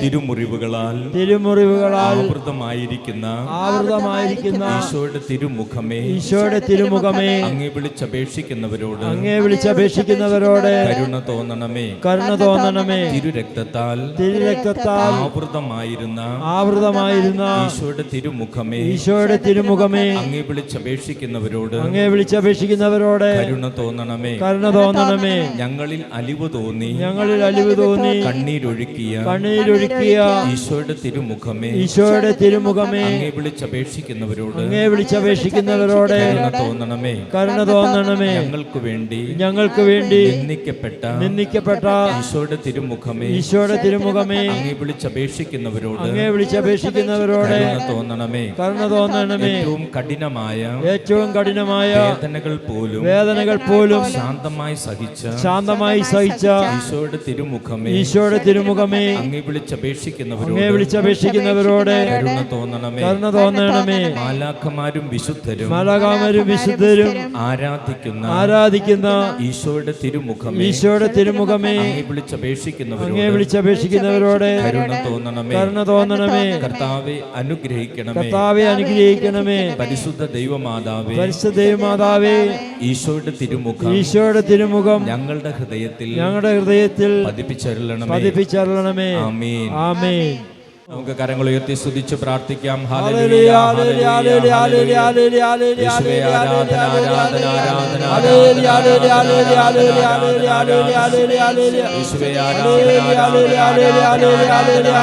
തിരുമുറിവുകളാൽ ആവൃതമായിരിക്കുന്ന ഈശോയുടെ തിരുമുഖമേ, അങ്ങേ വിളിച്ചപേക്ഷിക്കുന്നവരോട് കരുണ തോന്നണമേ. തിരുരക്തത്താൽ ആവൃതമായിരുന്ന ഈശോയുടെ തിരുമുഖമേ, അങ്ങേ വിളിച്ചപേക്ഷിക്കുന്നവരോട് കരുണ തോന്നണമേ. ഞങ്ങളിൽ അലിവ് തോന്നി കണ്ണീരൊഴുക്കിയ ഈശോയുടെ തിരുമുഖമേ, അങ്ങേ വിളിച്ചപേക്ഷിക്കുന്നവരോട് കരുണ തോന്നണമേ. ഞങ്ങൾക്ക് വേണ്ടി നിന്ദിക്കപ്പെട്ട ഈശോയുടെ തിരുമുഖമേ, അങ്ങേ വിളിച്ചപേക്ഷിക്കുന്നവരോട് കരുണ തോന്നണമേ. ഏറ്റവും കഠിനമായ വേദനകൾ പോലും ശാന്തമായി സഹിച്ച ഈശോയുടെ തിരുമുഖമേ, അങ്ങേ വിളിച്ചപേക്ഷിക്കുന്നവരോട് കരുണ തോന്നണമേ. മാലാഖമാരും വിശുദ്ധരും ആരാധിക്കുന്ന ഈശോയുടെ തിരുമുഖമേ, അങ്ങേ വിളിച്ചപേക്ഷിക്കുന്നവരോട് കരുണ തോന്നണമേ. കർത്താവേ അനുഗ്രഹിക്കണമേ. പരിശുദ്ധ ദൈവമാതാവേ, ഈശോയുടെ തിരുമുഖം ഞങ്ങളുടെ ഹൃദയത്തിൽ പതിപ്പിച്ചരുളണമേ. ആമേൻ. നമുക്ക് കരങ്ങൾ ഉയർത്തി സ്തുതിച്ച് പ്രാർത്ഥിക്കാം. ഹല്ലേലൂയ, ഹല്ലേലൂയ, ഹല്ലേലൂയ, ഹല്ലേലൂയ, യേശുവേ ആരാധന, ആരാധന, ആരാധന, hallelujah, hallelujah, hallelujah, hallelujah, hallelujah, hallelujah, യേശുവേ ആരാധന, ആരാധന, hallelujah, hallelujah, hallelujah, hallelujah,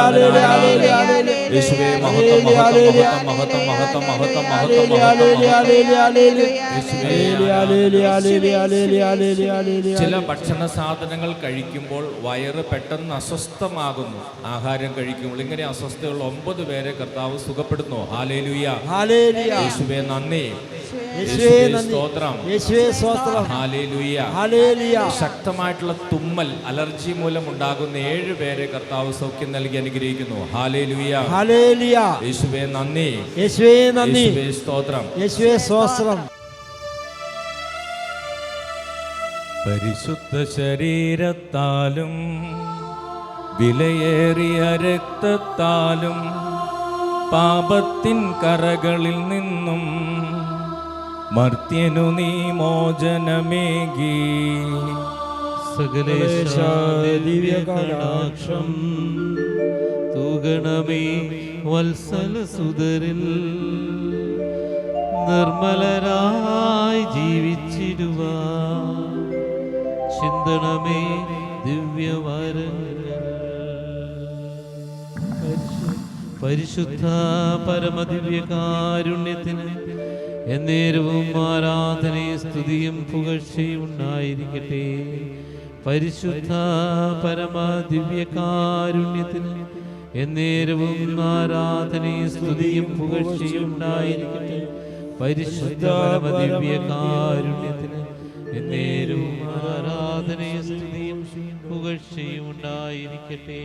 hallelujah, hallelujah, യേശുവേ മഹത്വം, മഹത്വം, മഹത്വം, മഹത്വം, മഹത്വം, മഹത്വം, ഹല്ലേലൂയ, ഹല്ലേലൂയ, ഹല്ലേലൂയ, യേശുവേ hallelujah, hallelujah, hallelujah, hallelujah, hallelujah. ചില ഭക്ഷണ സാധനങ്ങൾ കഴിക്കുമ്പോൾ വയറ് പെട്ടെന്ന് അസ്വസ്ഥമാകുന്നു. ആഹാരം കഴിക്കുമ്പോൾ ഇങ്ങനെ അസ്വസ്ഥയുള്ള 9 പേരെ കർത്താവ് സുഖപ്പെടുന്നു. ഹല്ലേലൂയ, ഹല്ലേലൂയ, യേശുവേ നന്ദി, യേശുവേ സ്തോത്രം, യേശുവേ സ്തോത്രം, ഹല്ലേലൂയ, ഹല്ലേലൂയ. ശക്തമായിട്ടുള്ള തുമ്മൽ, അലർജി മൂലം ഉണ്ടാകുന്ന 7 പേരെ കർത്താവ് സൗഖ്യം നൽകി അനുഗ്രഹിക്കുന്നു. ഹല്ലേലൂയ, ഹല്ലേലൂയ, യേശുവേ നന്ദി, യേശുവേ നന്ദി, യേശുവേ സ്തോത്രം, യേശുവേ സ്തോത്രം. പരിശുദ്ധ ശരീരത്താലും വിലയേറിയ രക്തത്താലും പാപത്തിൻ കറകളിൽ നിന്നും മർത്യനു നീ മോചനമേകി. സകലേശ ദിവ്യകടാക്ഷം തൂകണമേ വത്സല സുതരിൽ നിർമ്മലരായി ജീവിച്ചിടുവാൻ ചിന്തണമേ ദിവ്യവരങ്ങൾ. പരിശുദ്ധ പരമദിവ്യകാരുണ്യത്തിന് എന്നേരവും ആരാധനയും സ്തുതിയും പുകഴ്ചയും ഉണ്ടായിരിക്കട്ടെ. പരിശുദ്ധ പരമദിവ്യകാരുണ്യത്തിന് എന്നേരവും ആരാധനയും സ്തുതിയും പുകഴ്ചയും ഉണ്ടായിരിക്കട്ടെ. പരിശുദ്ധ പരമദിവ്യകാരുണ്യത്തിന് എന്നേരവും ആരാധനയും സ്തുതിയും പുകഴ്ചയും ഉണ്ടായിരിക്കട്ടെ.